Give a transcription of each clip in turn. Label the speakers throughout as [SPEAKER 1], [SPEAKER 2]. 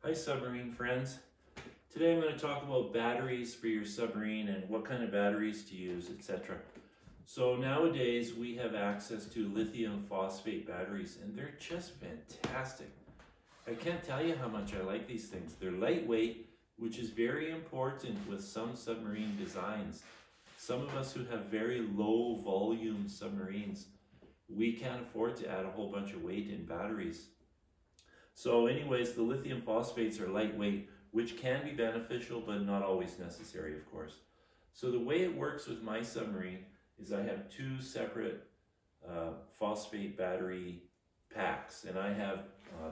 [SPEAKER 1] Hi submarine friends. Today I'm going to talk about batteries for your submarine and what kind of batteries to use, etc. So nowadays we have access to lithium phosphate batteries and they're just fantastic. I can't tell you how much I like these things. They're lightweight, which is very important with some submarine designs. Some of us who have very low volume submarines, we can't afford to add a whole bunch of weight in batteries. So anyways, the lithium phosphates are lightweight, which can be beneficial, but not always necessary, of course. So the way it works with my submarine is I have two separate phosphate battery packs, and I have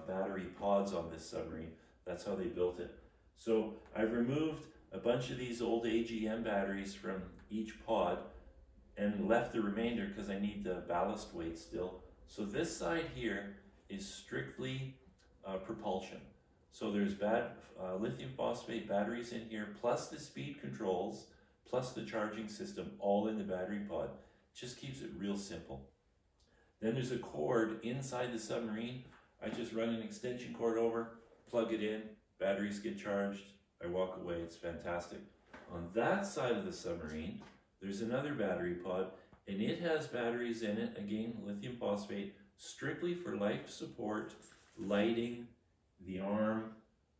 [SPEAKER 1] battery pods on this submarine. That's how they built it. So I've removed a bunch of these old AGM batteries from each pod and left the remainder because I need the ballast weight still. So this side here is strictly propulsion. So there's lithium phosphate batteries in here, plus the speed controls, plus the charging system, all in the battery pod. Just keeps it real simple. Then there's a cord inside the submarine. I just run an extension cord over, plug it in, batteries get charged, I walk away, it's fantastic. On that side of the submarine, there's another battery pod, and it has batteries in it, again, lithium phosphate, strictly for life support, lighting, the arm,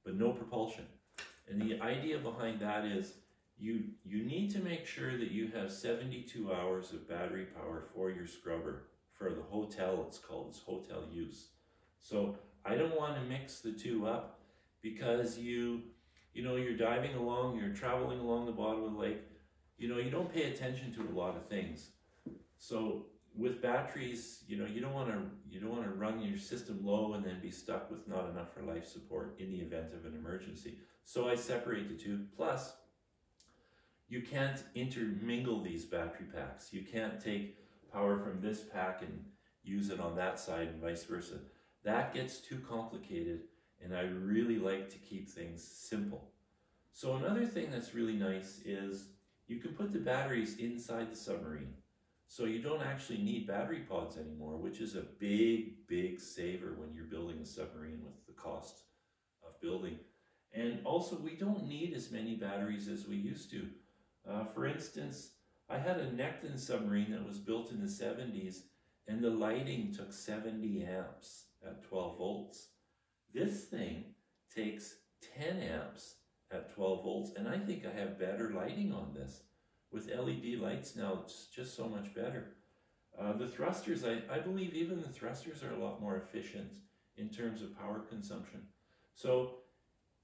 [SPEAKER 1] but no propulsion. And the idea behind that is you need to make sure that you have 72 hours of battery power for your scrubber. For the hotel, it's called, it's hotel use. So I don't want to mix the two up because you're diving along, you're traveling along the bottom of the lake, you don't pay attention to a lot of things. So with batteries, you don't want to run your system low and then be stuck with not enough for life support in the event of an emergency. So I separate the two. Plus, you can't intermingle these battery packs. You can't take power from this pack and use it on that side and vice versa. That gets too complicated, and I really like to keep things simple. So another thing that's really nice is you can put the batteries inside the submarine. So you don't actually need battery pods anymore, which is a big saver when you're building a submarine with the cost of building. And also, we don't need as many batteries as we used to. For instance, I had a Necton submarine that was built in the 70s, and the lighting took 70 amps at 12 volts. This thing takes 10 amps at 12 volts, and I think I have better lighting on this. With LED lights now, it's just so much better. The thrusters, I believe even the thrusters are a lot more efficient in terms of power consumption. So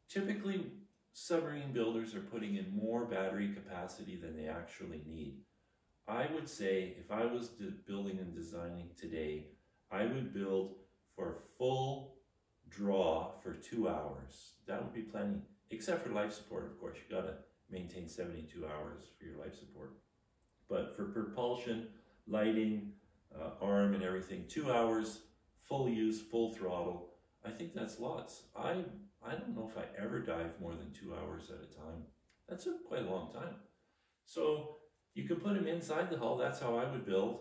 [SPEAKER 1] typically, submarine builders are putting in more battery capacity than they actually need. I would say if I was building and designing today, I would build for full draw for 2 hours. That would be plenty, except for life support, of course. You gotta maintain 72 hours for your life support. But for propulsion, lighting, arm and everything, 2 hours, full use, full throttle. I think that's lots. I don't know if I ever dive more than 2 hours at a time. That's quite a long time. So you can put them inside the hull, that's how I would build.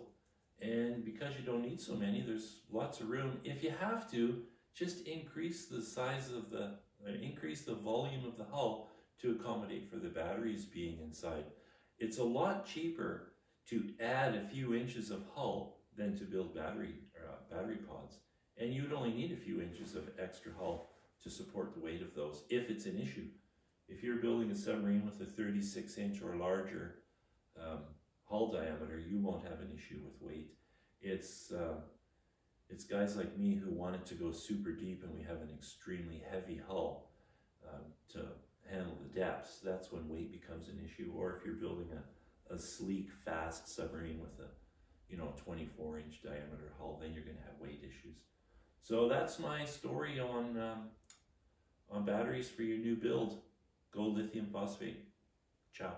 [SPEAKER 1] And because you don't need so many, there's lots of room. If you have to, just increase the size of increase the volume of the hull to accommodate for the batteries being inside. It's a lot cheaper to add a few inches of hull than to build battery pods. And you'd only need a few inches of extra hull to support the weight of those, if it's an issue. If you're building a submarine with a 36-inch or larger hull diameter, you won't have an issue with weight. It's guys like me who want it to go super deep and we have an extremely heavy hull to handle the depths. That's when weight becomes an issue. Or if you're building a sleek, fast submarine with a 24-inch diameter hull, then you're going to have weight issues. So that's my story on batteries for your new build. Go lithium phosphate. Ciao.